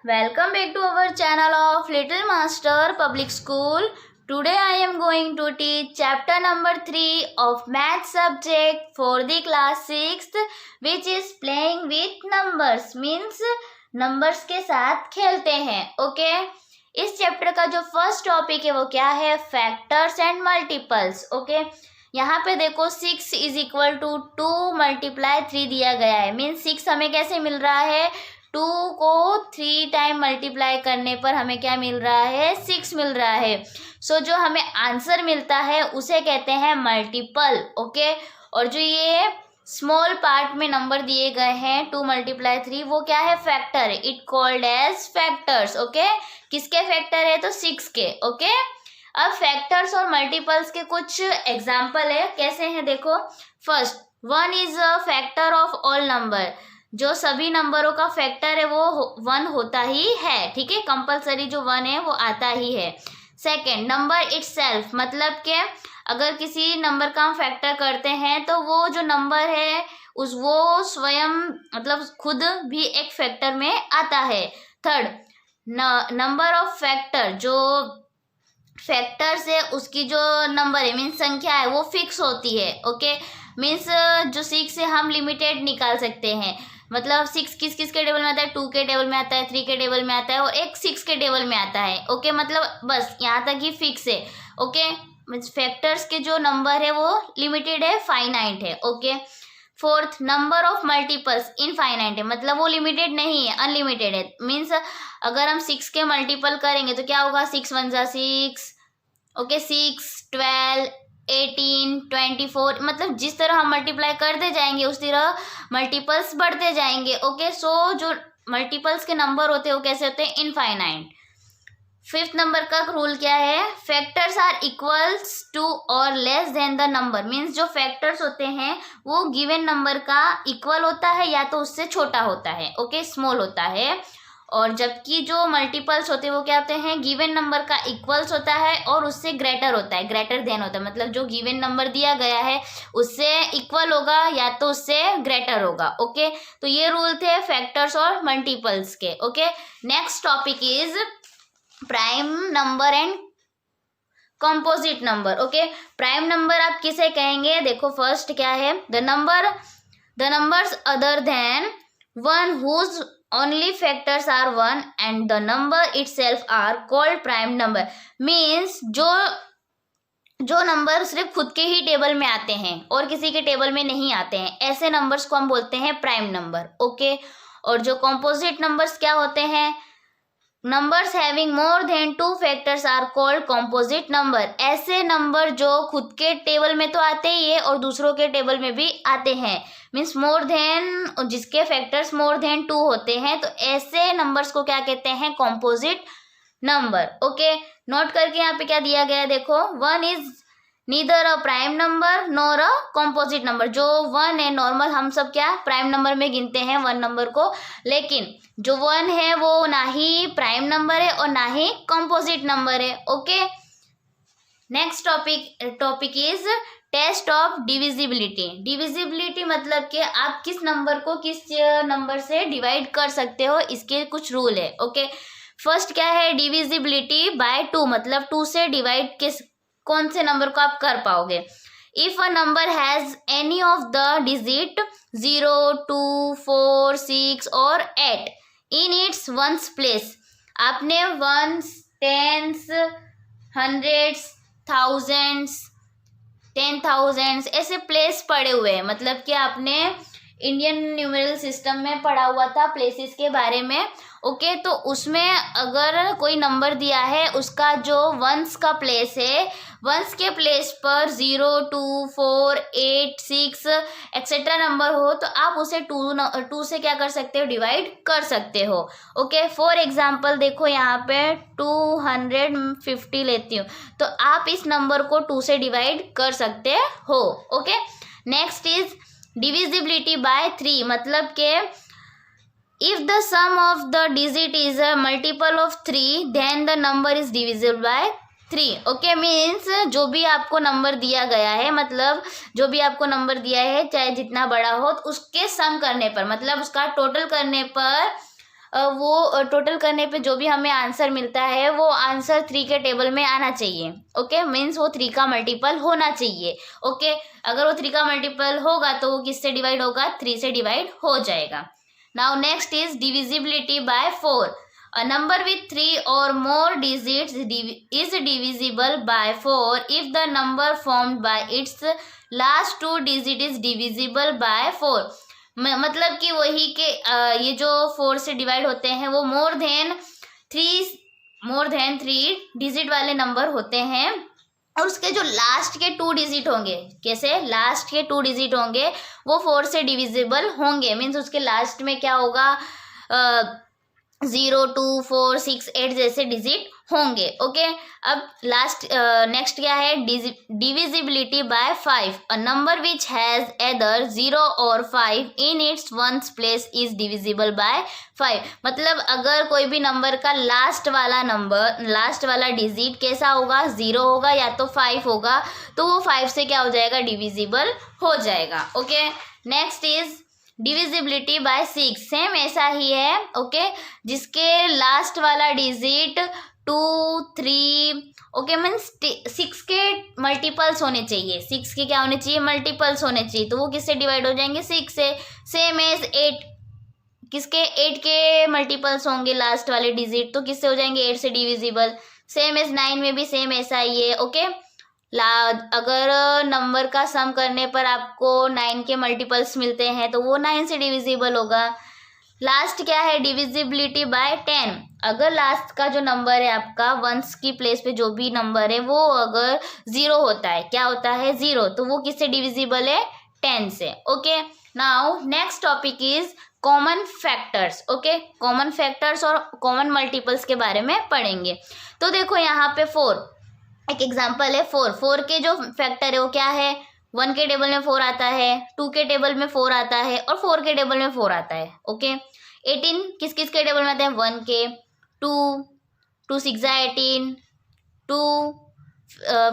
welcome back to our channel of Little Master Public School. Today I am going to teach chapter number 3 of math subject for the class 6th, which is playing with numbers, means numbers के साथ खेलते हैं. Okay इस chapter का जो first topic है वो क्या है? Factors and multiples. ओके यहाँ पे देखो 6 इज इक्वल टू 2 मल्टीप्लाई 3 दिया गया है. मीन्स 6 हमें कैसे मिल रहा है? 2 को 3 टाइम मल्टीप्लाई करने पर हमें क्या मिल रहा है? 6 मिल रहा है. सो जो हमें आंसर मिलता है उसे कहते हैं मल्टीपल. ओके और जो ये स्मॉल पार्ट में नंबर दिए गए हैं 2 मल्टीप्लाई 3 वो क्या है? Factor. It called as factors. Okay किसके फैक्टर है? तो 6 के. ओके अब फैक्टर्स और मल्टीपल्स के कुछ एग्जाम्पल है. कैसे हैं देखो. First 1 is a factor of all number. जो सभी नंबरों का फैक्टर है वो 1 होता ही है. ठीक है कंपलसरी जो 1 है वो आता ही है. सेकेंड नंबर इटसेल्फ, मतलब कि अगर किसी नंबर का हम फैक्टर करते हैं तो वो जो नंबर है वो स्वयं मतलब खुद भी एक फैक्टर में आता है. थर्ड नंबर ऑफ फैक्टर, जो फैक्टर्स है उसकी जो नंबर है मीन्स संख्या है वो फिक्स होती है. ओके मीन्स जो 6 से हम लिमिटेड निकाल सकते हैं. मतलब 6 किस किस के टेबल में आता है? 2 के टेबल में आता है, 3 के टेबल में आता है और एक 6 के टेबल में आता है. ओके मतलब बस यहाँ तक ही फिक्स है. ओके मीन्स फैक्टर्स के जो नंबर है वो लिमिटेड है, फाइनाइट है. Okay fourth number of multiples infinite है, मतलब वो लिमिटेड नहीं है, अनलिमिटेड है. मीन्स अगर हम 6 के मल्टीपल करेंगे तो क्या होगा? 6 1 जा 6. ओके 6 12 18 24, मतलब जिस तरह हम मल्टीप्लाई करते जाएंगे उस तरह मल्टीपल्स बढ़ते जाएंगे. ओके सो जो मल्टीपल्स के नंबर होते हैं वो कैसे होते हैं? इनफाइनाइट. फिफ्थ नंबर का रूल क्या है? फैक्टर्स आर इक्वल्स टू और less than the number. Means जो फैक्टर्स होते हैं वो गिवन नंबर का इक्वल होता है या तो उससे छोटा होता है. ओके स्मॉल होता है. और जबकि जो मल्टीपल्स होते हैं वो क्या होते हैं? गिवन नंबर का इक्वल्स होता है और उससे ग्रेटर होता है, ग्रेटर देन होता है. मतलब जो गिवन नंबर दिया गया है उससे इक्वल होगा या तो उससे ग्रेटर होगा. ओके तो ये रूल थे फैक्टर्स और मल्टीपल्स के. Okay next topic is prime number and composite number. Okay prime number आप किसे कहेंगे? देखो फर्स्ट क्या है? The numbers other than 1 whose only factors are 1 and the number itself are called prime number. means जो number सिर्फ खुद के ही टेबल में आते हैं और किसी के टेबल में नहीं आते हैं, ऐसे नंबर्स को हम बोलते हैं प्राइम नंबर. ओके और जो कंपोजिट नंबर्स क्या होते हैं? Numbers having more than 2 factors are called composite number. ऐसे नंबर जो खुद के टेबल में तो आते ही है और दूसरों के टेबल में भी आते हैं. मीन्स मोर देन, जिसके फैक्टर्स मोर देन 2 होते हैं, तो ऐसे नंबर्स को क्या कहते हैं? Composite number. ओके नोट करके यहाँ पे क्या दिया गया है देखो. 1 is neither a prime number nor a composite number. जो 1 है नॉर्मल हम सब क्या प्राइम नंबर में गिनते हैं 1 नंबर को, लेकिन जो 1 है वो ना ही प्राइम नंबर है और ना ही कंपोजिट नंबर है. Okay next topic is test of divisibility. Divisibility मतलब कि आप किस नंबर को किस नंबर से डिवाइड कर सकते हो, इसके कुछ रूल है. ओके फर्स्ट क्या है? डिविजिबिलिटी बाय 2, मतलब 2 से डिवाइड कौन से नंबर को आप कर पाओगे? If a number has any of the digit 0 2 4 6 और 8 इन इट्स वंस प्लेस. आपने वंस, टेंस, हंड्रेड्स, थाउजेंड्स, 10,000 ऐसे प्लेस पड़े हुए हैं. मतलब कि आपने इंडियन न्यूमेरल सिस्टम में पढ़ा हुआ था प्लेसेस के बारे में. ओके तो उसमें अगर कोई नंबर दिया है उसका जो वंस का प्लेस है, वंस के प्लेस पर 0 2 4 8 6 एक्सेट्रा नंबर हो तो आप उसे 2 से क्या कर सकते हो? डिवाइड कर सकते हो. ओके फॉर एग्जांपल देखो यहाँ पे 250 लेती हूँ तो आप इस नंबर को 2 से डिवाइड कर सकते हो. Okay next is divisibility by 3, मतलब के if the sum of the digit is a multiple of 3 then the number is divisible by 3. Okay means जो भी आपको नंबर दिया गया है, मतलब जो भी आपको नंबर दिया है चाहे जितना बड़ा हो तो उसके सम करने पर, मतलब उसका टोटल करने पर वो टोटल करने पे जो भी हमें आंसर मिलता है वो आंसर 3 के टेबल में आना चाहिए। ओके, मीन्स वो 3 का मल्टीपल होना चाहिए। ओके, अगर वो 3 का मल्टीपल होगा तो वो किससे डिवाइड होगा, 3 से डिवाइड हो जाएगा। Now next is divisibility bye 4। A number with 3 or more digits is divisible by 4 if the number formed by its last 2 digit is divisible by 4। मतलब कि वही के ये जो 4 से डिवाइड होते हैं वो मोर देन थ्री डिजिट वाले नंबर होते हैं, और उसके जो लास्ट के 2 डिजिट होंगे, कैसे लास्ट के 2 डिजिट होंगे वो 4 से डिविजिबल होंगे। मीन्स उसके लास्ट में क्या होगा, 0, 2, 4, 6, 8 जैसे डिजिट होंगे। ओके, अब लास्ट नेक्स्ट क्या है, divisibility bye 5। A number which has either 0 और 5 in its ones place is divisible bye 5। मतलब अगर कोई भी नंबर का लास्ट वाला डिजिट कैसा होगा, 0 होगा या तो 5 होगा, तो वो 5 से क्या हो जाएगा, डिविजिबल हो जाएगा। Okay, next is divisibility bye 6। Same ऐसा ही है। ओके, जिसके लास्ट वाला डिजिट 2, 3 ओके मीन्स 6 के मल्टीपल्स होने चाहिए, 6 के क्या होने चाहिए, मल्टीपल्स होने चाहिए, तो वो किससे डिवाइड हो जाएंगे, 6 से। सेम एज 8, किसके 8 के मल्टीपल्स होंगे लास्ट वाले डिजिट, तो किससे हो जाएंगे, 8 से डिविजिबल। सेम एज 9 में भी सेम ऐसा ही है। ओके, अगर नंबर का सम करने पर आपको 9 के मल्टीपल्स मिलते हैं तो वो 9 से डिविजिबल होगा। लास्ट क्या है, डिविजिबिलिटी बाय 10। अगर लास्ट का जो नंबर है आपका वंस की प्लेस पे जो भी नंबर है वो अगर 0 होता है, क्या होता है, 0, तो वो किससे डिविजिबल है, 10 से। Okay, now next topic is common factors. Okay, common factors और कॉमन मल्टीपल्स के बारे में पढ़ेंगे। तो देखो यहाँ पे 4 एक एग्जाम्पल है। 4 के जो फैक्टर है वो क्या है, 1 के टेबल में 4 आता है, 2 के टेबल में 4 आता है और 4 के टेबल में 4 आता है। ओके, 18 किस किस के टेबल में आते हैं, 1 के, 2 6 18, 2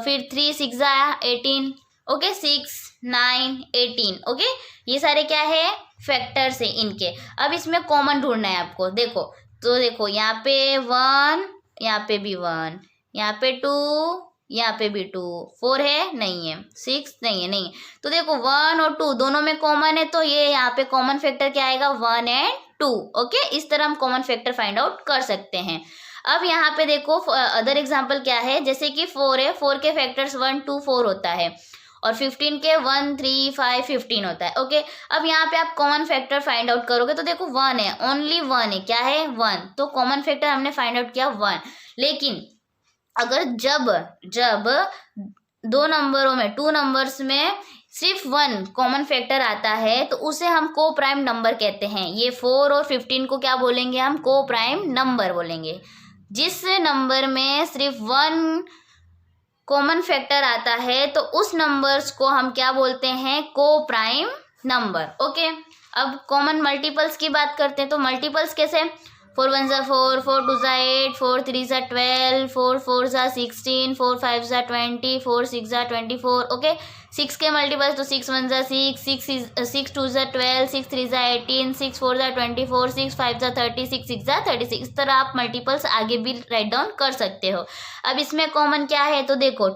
फिर 3 6 18, ओके 6 9 18। ओके, ये सारे क्या है, फैक्टर्स है इनके। अब इसमें कॉमन ढूंढना है आपको। देखो तो देखो यहाँ पे 1, यहाँ पे भी 1, यहाँ पे 2, यहाँ पे भी 2, 4 है नहीं है, 6 नहीं है, नहीं। तो देखो 1 और 2 दोनों में कॉमन है, तो ये यहाँ पे कॉमन फैक्टर क्या आएगा, 1 एंड 2। ओके, इस तरह हम कॉमन फैक्टर फाइंड आउट कर सकते हैं। अब यहाँ पे देखो अदर एग्जाम्पल क्या है, जैसे कि 4 है, 4 के फैक्टर्स 1 2 4 होता है, और 15 के 1 3 5 15 होता है। ओके, अब यहाँ पे आप कॉमन फैक्टर फाइंड आउट करोगे तो देखो 1 है, ओनली 1 है, क्या है, 1, तो कॉमन फैक्टर हमने फाइंड आउट किया 1। लेकिन अगर जब 2 नंबरों में 2 नंबर्स में सिर्फ 1 कॉमन फैक्टर आता है तो उसे हम को प्राइम नंबर कहते हैं। ये 4 और 15 को क्या बोलेंगे, हम को प्राइम नंबर बोलेंगे। जिस नंबर में सिर्फ 1 कॉमन फैक्टर आता है तो उस नंबर्स को हम क्या बोलते हैं, को प्राइम नंबर। ओके, अब कॉमन मल्टीपल्स की बात करते हैं। तो मल्टीपल्स कैसे, 4 1 4, 4 2 8, 4 3 12, 4 4 16, 4 5 20, 4 6 24। ओके, 6 के मल्टीपल्स तो 6 1 6, 6 2 12, 6 3 18, 6 4 24, 6 5 30, 6 6 36। इस तरह आप मल्टीपल्स आगे भी राइट डाउन कर सकते हो। अब इसमें कॉमन क्या है, तो देखो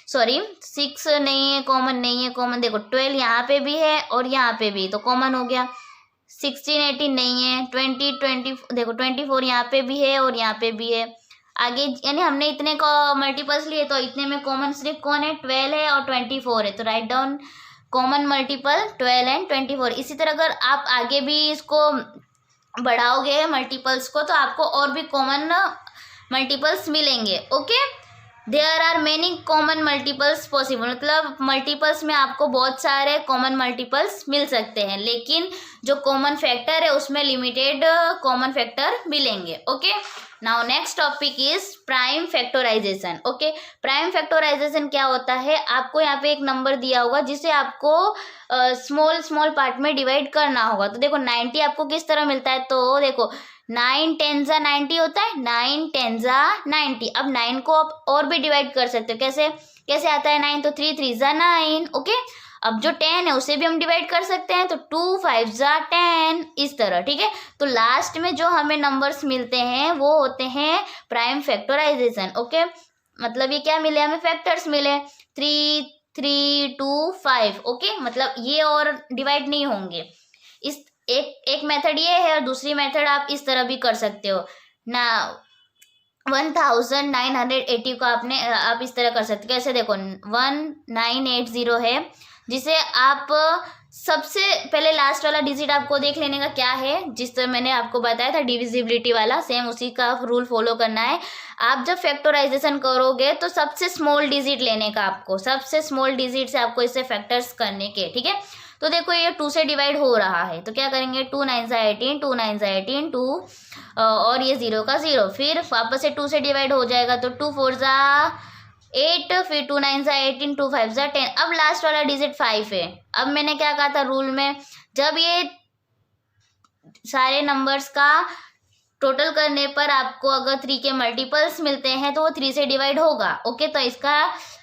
6 नहीं है, कॉमन नहीं है, कॉमन देखो 12 यहाँ पे भी है और यहाँ पे भी, तो कॉमन हो गया। 16 18 नहीं है, 20 देखो 24 यहाँ पे भी है और यहाँ पे भी है। आगे यानी हमने इतने का मल्टीपल्स लिए तो इतने में कॉमन सिर्फ कौन है, 12 है और 24 है, तो write down common multiple 12 and 24। इसी तरह अगर आप आगे भी इसको बढ़ाओगे मल्टीपल्स को तो आपको और भी कॉमन मल्टीपल्स मिलेंगे। Okay, there are many common multiples possible, मतलब मल्टीपल्स में आपको बहुत सारे कॉमन मल्टीपल्स मिल सकते हैं, लेकिन जो कॉमन फैक्टर है उसमें लिमिटेड कॉमन फैक्टर मिलेंगे। Okay, now next topic is prime factorization. Okay, prime factorization क्या होता है, आपको यहाँ पे एक नंबर दिया होगा जिसे आपको स्मॉल पार्ट में डिवाइड करना होगा। तो देखो 90 आपको किस तरह मिलता है, तो देखो 9 10 90 होता है, 9 10 90। अब 9 को आप और भी डिवाइड कर सकते हो, कैसे आता है 9, तो 3 3 9। ओके, अब जो 10 है उसे भी हम डिवाइड कर सकते हैं, तो 2 5 जा 10 इस तरह, ठीक है। तो लास्ट में जो हमें नंबर्स मिलते हैं वो होते हैं प्राइम फैक्टराइजेशन। ओके, मतलब ये क्या मिले हमें, फैक्टर्स मिले 3 3 2 5। ओके, मतलब ये और डिवाइड नहीं होंगे। इस एक मेथड ये है और दूसरी मेथड आप इस तरह भी कर सकते हो ना। 1980 को आप इस तरह कर सकते हो। कैसे, देखो 1980 है, जिसे आप सबसे पहले लास्ट वाला डिजिट आपको देख लेने का क्या है, जिस तरह मैंने आपको बताया था डिविजिबिलिटी वाला, सेम उसी का रूल फॉलो करना है। आप जब फैक्टराइजेशन करोगे तो सबसे स्मॉल डिजिट लेने का, आपको सबसे स्मॉल डिजिट से आपको इसे फैक्टर्स करने के, ठीक है। तो देखो ये 2 से डिवाइड हो रहा है, तो क्या करेंगे, 2 9 जा 18, 2 9 जा 18, 2 और ये 0 का 0, फिर वापस से 2 से डिवाइड हो जाएगा, तो 2 4 जा 8, फिर 2 9 जा 18, 2 5 जा 10। अब लास्ट वाला डिजिट 5 है। अब मैंने क्या कहा था रूल में, जब ये सारे नंबर्स का टोटल करने पर आपको अगर 3 के मल्टीपल्स मिलते हैं तो वो 3 से डिवाइड होगा। ओके, तो इसका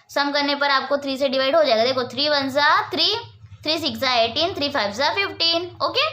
सम करने पर आपको 3 से डिवाइड हो जाएगा। देखो 3 1 जा 3, 3 6 जा 18, 3 5 जा 15। ओके,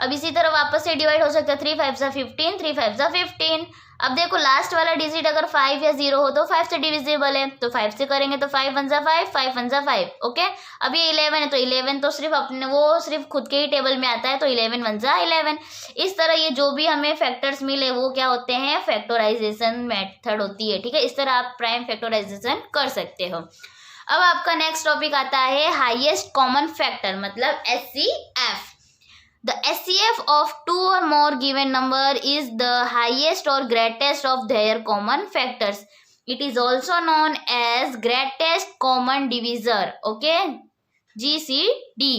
अब इसी तरह वापस से डिवाइड हो सकता है, 3 5 जा 15, 3 5 जा 15। अब देखो लास्ट वाला डिजिट अगर 5 या 0 हो तो 5 से डिविजिबल है, तो 5 से करेंगे तो 5 1 जा 5, 5 1 जा 5। ओके, अब ये 11 है, तो 11 तो सिर्फ खुद के ही टेबल में आता है, तो 11 1 जा 11। इस तरह ये जो भी हमें फैक्टर्स मिले वो क्या होते हैं, फैक्टराइजेशन मेथड होती है, ठीक है। इस तरह आप प्राइम फैक्टराइजेशन कर सकते हो। अब आपका नेक्स्ट टॉपिक आता है हाईएस्ट कॉमन फैक्टर, मतलब HCF। The HCF of 2 or more given number is the highest or greatest of their common factors. It is also known as greatest common divisor. Okay, GCD.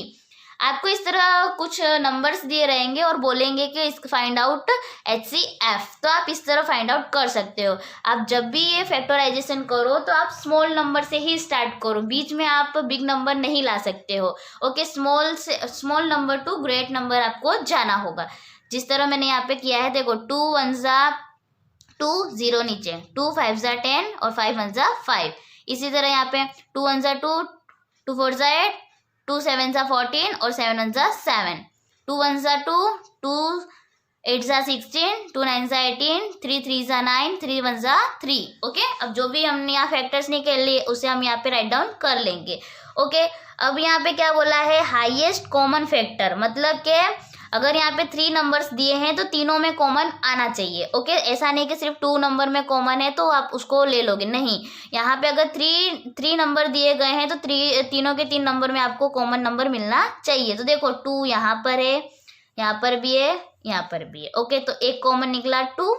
आपको इस तरह कुछ numbers दिए रहेंगे और बोलेंगे कि इसको फाइंड आउट HCF, तो आप इस तरह फाइंड आउट कर सकते हो। आप जब भी ये फैक्टराइजेशन करो तो आप स्मॉल नंबर से ही स्टार्ट करो, बीच में आप बिग नंबर नहीं ला सकते हो। Okay, small number two great number आपको जाना होगा, जिस तरह मैंने यहाँ पे किया है। देखो 2 1 जा 2, 0 नीचे, 2 5 जा 10 और 5 1 जा 5। इसी तरह यहाँ पे 2 1 जा 2, 2 4 जा 8, 2 7 जा 14 और 7 1 जा 7, 2 1 जा 2, 2 8 जा 16, 2 9 जा 18, 3 3 जा 9, 3 1 जा 3। ओके, अब जो भी हमने यहाँ फैक्टर्स निकाल लिए उसे हम यहाँ पे राइट डाउन कर लेंगे। ओके, अब यहाँ पे क्या बोला है, हाईएस्ट कॉमन फैक्टर, मतलब कि अगर यहाँ पे 3 नंबर्स दिए हैं तो तीनों में कॉमन आना चाहिए। ओके, ऐसा नहीं कि सिर्फ 2 नंबर में कॉमन है तो आप उसको ले लोगे, नहीं। यहाँ पे अगर 3 नंबर दिए गए हैं तो तीनों के 3 नंबर में आपको कॉमन नंबर मिलना चाहिए। तो देखो 2 यहाँ पर है, यहाँ पर भी है, यहाँ पर भी है। ओके, तो एक कॉमन निकला 2,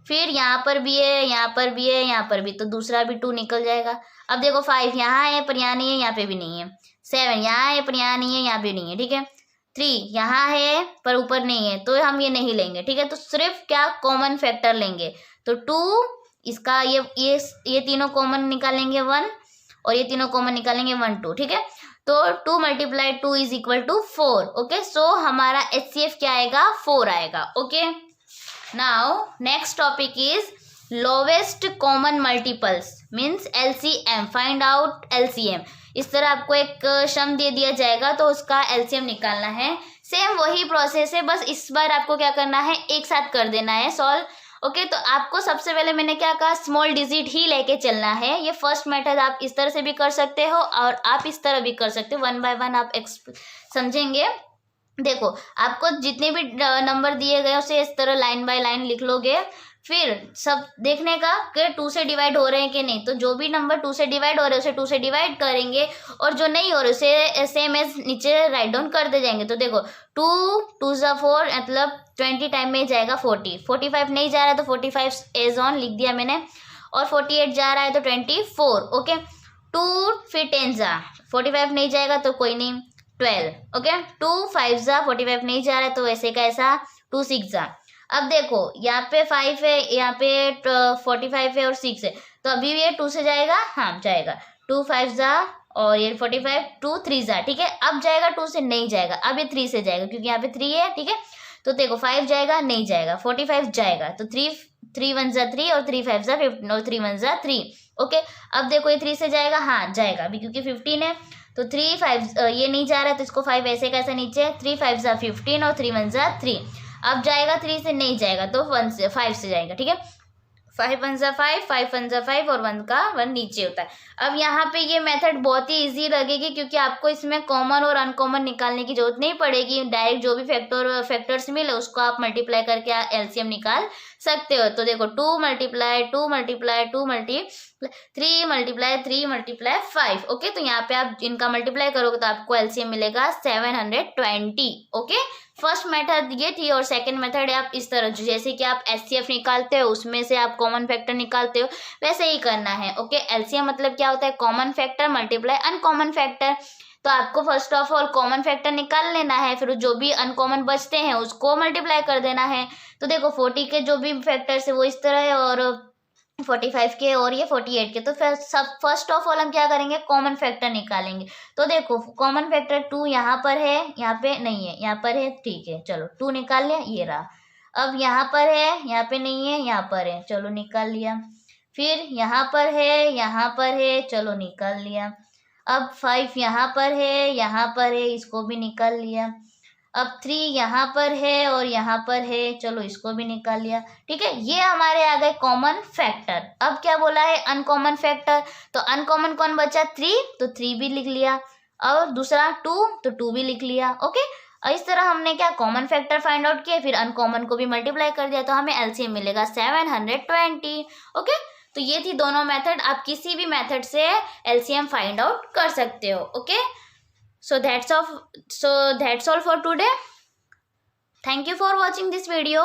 फिर यहाँ पर भी है, यहाँ पर भी है, यहाँ पर भी, तो दूसरा भी 2 निकल जाएगा। अब देखो 5 यहाँ है पर यहाँ नहीं है, यहाँ पे भी नहीं है। 7 यहाँ है पर यहाँ नहीं है, यहाँ पे नहीं है, ठीक है। 3 यहाँ है पर ऊपर नहीं है, तो हम ये नहीं लेंगे, ठीक है। तो सिर्फ क्या कॉमन फैक्टर लेंगे, तो 2 इसका ये तीनों कॉमन निकालेंगे 1 और ये तीनों कॉमन निकालेंगे 1 2, ठीक है। तो 2 × 2 इज इक्वल टू 4। ओके, सो हमारा HCF क्या आएगा, 4 आएगा। Okay, now next topic is lowest common multiples means LCM। Find out LCM। इस तरह आपको एक सम दे दिया जाएगा तो उसका LCM निकालना है। सेम वही प्रोसेस है, बस इस बार आपको क्या करना है, एक साथ कर देना है सॉल्व। ओके, तो आपको सबसे पहले मैंने क्या कहा, स्मॉल डिजिट ही लेके चलना है। ये फर्स्ट मेथड आप इस तरह से भी कर सकते हो और आप इस तरह भी कर सकते हो, 1 बाय 1 आप समझेंगे। देखो आपको जितने भी नंबर दिए गए उसे इस तरह लाइन बाय लाइन लिख लोगे, फिर सब देखने का कि 2 से डिवाइड हो रहे हैं कि नहीं। तो जो भी नंबर 2 से डिवाइड हो रहे हैं उसे 2 से डिवाइड करेंगे और जो नहीं हो रहे उसे सेम एज नीचे राइट डाउन कर दे जाएंगे। तो देखो 2 2 जा 4 मतलब 20 टाइम में जाएगा 40, 45 नहीं जा रहा है तो 45 एज ऑन लिख दिया मैंने, और 48 जा रहा है तो 24। ओके, 2 फिर 10 जा 45 नहीं जाएगा तो कोई नहीं 12। ओके, 2 5 जा 45 नहीं जा रहा है तो ऐसे का ऐसा 2 6 जा। अब देखो यहाँ पे 5 है, यहाँ पे 45 है और 6 है, तो अभी ये 2 से जाएगा, हाँ जाएगा। 2 5 जा और ये 45, 2 3 जा, ठीक है। अब जाएगा 2 से नहीं जाएगा, अब ये 3 से जाएगा क्योंकि यहाँ पे 3 है, ठीक है। तो देखो 5 जाएगा नहीं जाएगा, 45 जाएगा, तो 3 1 जा 3 और 3 5 जा 15 और 3 1 जा 3। ओके, अब देखो ये 3 से जाएगा, हाँ जाएगा अभी क्योंकि 15 है, तो 3 5 ये नहीं जा रहा है तो इसको 5 ऐसे कैसे नीचे, 3 5 ज़ा 15 और 3 1 ज़ा 3। अब जाएगा 3 से नहीं जाएगा तो 1 से 5 से जाएगा, ठीक है। 5 1 ज़ा 5, 5 1 ज़ा 5 और 1 का 1 नीचे होता है। अब यहाँ पे ये मेथड बहुत ही इजी लगेगी क्योंकि आपको इसमें कॉमन और अनकॉमन निकालने की जरूरत नहीं पड़ेगी। डायरेक्ट जो भी फैक्टर्स मिले उसको आप मल्टीप्लाई करके एलसीएम निकाल सकते हो। तो देखो 2 multiply 2 multiply 2 multiply 3 multiply 3 multiply 5। Okay, तो यहाँ पे आप इनका मल्टीप्लाई करोगे तो आपको एलसीएम मिलेगा 720। ओके, फर्स्ट मेथड ये थी और सेकंड मेथड आप इस तरह जैसे कि आप एचसीएफ निकालते हो उसमें से आप कॉमन फैक्टर निकालते हो वैसे ही करना है। ओके, एलसीएम मतलब क्या होता है, common factor multiply uncommon factor. तो आपको first of all common factor निकाल लेना है, फिर जो भी अनकॉमन बचते हैं उसको मल्टीप्लाई कर देना है। तो देखो 40 के जो भी फैक्टर्स है वो इस तरह है और 45 के और ये 48 के। तो सब फर्स्ट ऑफ ऑल हम क्या करेंगे, कॉमन फैक्टर निकालेंगे। तो देखो कॉमन फैक्टर 2 यहाँ पर है, यहाँ पे नहीं है, यहाँ पर है, ठीक है चलो 2 निकाल लिया, ये रहा। अब यहाँ पर है, यहाँ पे नहीं है, यहाँ पर है, चलो निकाल लिया। फिर यहाँ पर है, यहाँ पर है, चलो निकाल लिया। अब 5 यहाँ पर है, यहाँ पर है, इसको भी निकाल लिया। अब 3 यहाँ पर है और यहाँ पर है, चलो इसको भी निकाल लिया। ठीक है, ये हमारे आ गए कॉमन फैक्टर। अब क्या बोला है, अनकॉमन फैक्टर। तो अनकॉमन कौन बचा, 3, तो 3 भी लिख लिया। और दूसरा 2, तो 2 भी लिख लिया। ओके, और इस तरह हमने क्या कॉमन फैक्टर फाइंड आउट किया, फिर अनकॉमन को भी मल्टीप्लाई कर दिया, तो हमें एलसीएम मिलेगा 720। ओके, तो ये थी दोनों मेथड। आप किसी भी मेथड से एलसीएम फाइंड आउट कर सकते हो। Okay, so that's all for today. Thank you for watching this video.